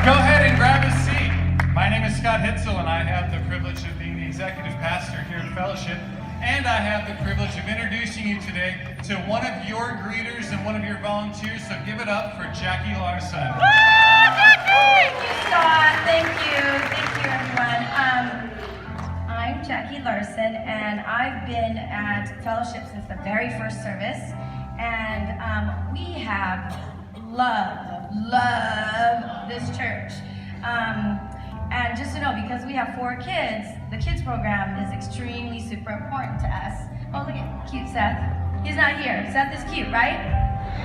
Go ahead and grab a seat. My name is Scott Hitzel, and I have the privilege of being the executive pastor here at Fellowship. And I have the privilege of introducing you today to one of your greeters and one of your volunteers. So give it up for Jackie Larson. Thank you, Scott. Thank you, everyone. I'm Jackie Larson, and I've been at Fellowship since the very first service. And we have love this church. And just to know, because we have 4 kids, the kids program is extremely super important to us. Oh, look at cute Seth. He's not here. Seth is cute, right?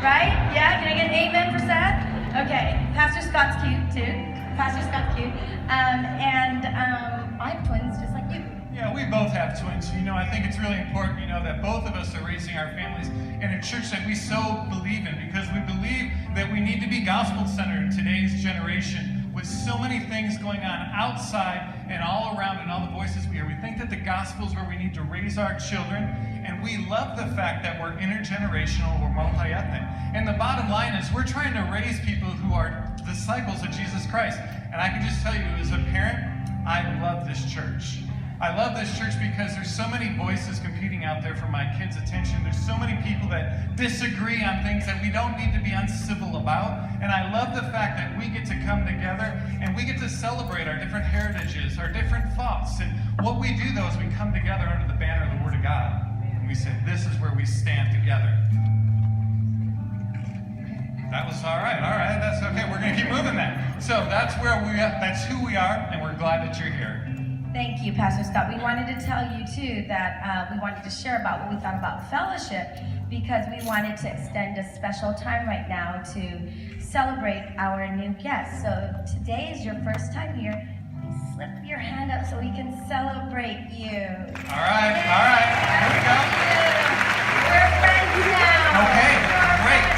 Right? Yeah? Can I get an amen for Seth? Okay. Pastor Scott's cute too. Pastor Scott's cute. I have twins just like you. Yeah, we both have twins. You know, I think it's really important, that both of us are raising our families in a church that we so believe in, because we believe that we need to be gospel-centered in today's generation. With so many things going on outside and all around and all the voices we hear, we think that the gospel is where we need to raise our children, and we love the fact that we're intergenerational, we're multi-ethnic. And the bottom line is we're trying to raise people who are disciples of Jesus Christ. And I can just tell you, as a parent, I love this church. I love this church because there's so many voices competing out there for my kids' attention. There's so many people that disagree on things that we don't need to be uncivil about. And I love the fact that we get to come together and we get to celebrate our different heritages, our different thoughts. And what we do, though, is we come together under the banner of the Word of God. And we say, this is where we stand together. That was all right, that's okay. We're going to keep moving then. So that's that's who we are, and we're glad that you're here. Thank you, Pastor Scott. We wanted to tell you, too, that we wanted to share about what we thought about Fellowship, because we wanted to extend a special time right now to celebrate our new guests. So today is your first time here. Please slip your hand up so we can celebrate you. All right. Here we go. We're friends now. Okay, great.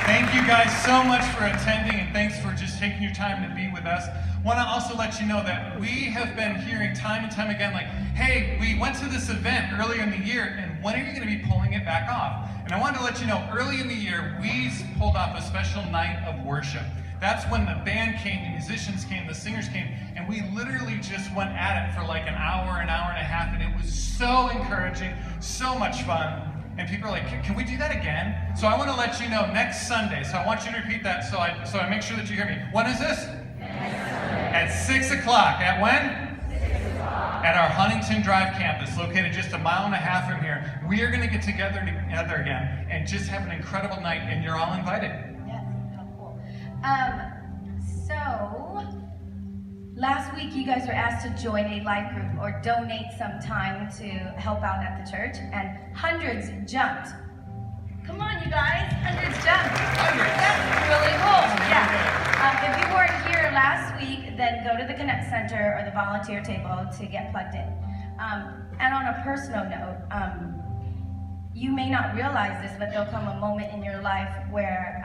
Thank you guys so much for attending, and thanks for just taking your time to be with us. Want to also let you know that we have been hearing time and time again, like, hey, we went to this event earlier in the year, and when are you going to be pulling it back off? And I wanted to let you know, early in the year, we pulled off a special night of worship. That's when the band came, the musicians came, the singers came, and we literally just went at it for like an hour and a half, and it was so encouraging, so much fun. And people are like, can we do that again? So I want to let you know, next Sunday, so I want you to repeat that so I make sure that you hear me. When is this? At 6 o'clock. At when? 6 o'clock. At our Huntington Drive campus, located just a mile and a half from here. We are going to get together again and just have an incredible night, and you're all invited. Yes, how cool. So, last week you guys were asked to join a life group or donate some time to help out at the church, and hundreds jumped. Come on, you guys, hundreds jumped. That's really cool, yeah. If you weren't here last week, then go to the Connect Center or the volunteer table to get plugged in. And on a personal note, you may not realize this, but there'll come a moment in your life where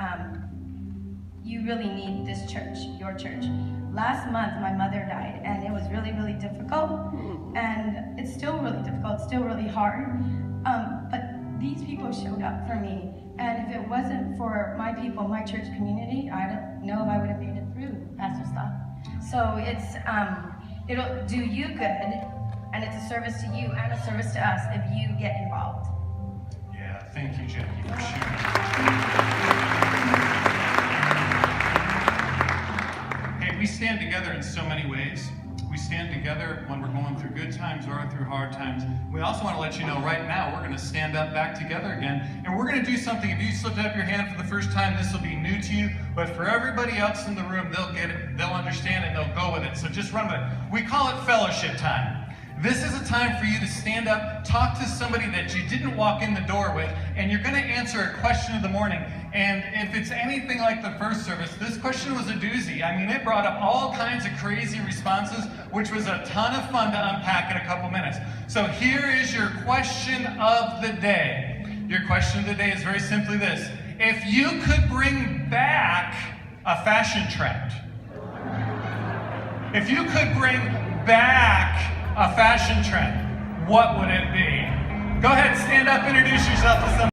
you really need this church, your church. Last month, my mother died, and it was really, really difficult. And it's still really difficult, still really hard. But these people showed up for me. And if it wasn't for my people, my church community, I don't know if I would have made it through, Pastor Scott. So it'll do you good, and it's a service to you and a service to us if you get involved. Yeah, thank you, Jackie, for sharing. Hey, we stand together in so many ways. We stand together when we're going through good times or through hard times. We also want to let you know right now we're going to stand up back together again, and we're going to do something. If you slipped up your hand for the first time, this will be new to you, but for everybody else in the room, they'll get it, they'll understand it, they'll go with it. So just run with it. We call it fellowship time. This is a time for you to stand up, talk to somebody that you didn't walk in the door with, and you're going to answer a question of the morning. And if it's anything like the first service, this question was a doozy. I mean, it brought up all kinds of crazy responses, which was a ton of fun to unpack in a couple minutes. So here is your question of the day. Your question of the day is very simply this. If you could bring back a fashion trend, if you could bring back a fashion trend, what would it be? Go ahead, stand up, introduce yourself to somebody.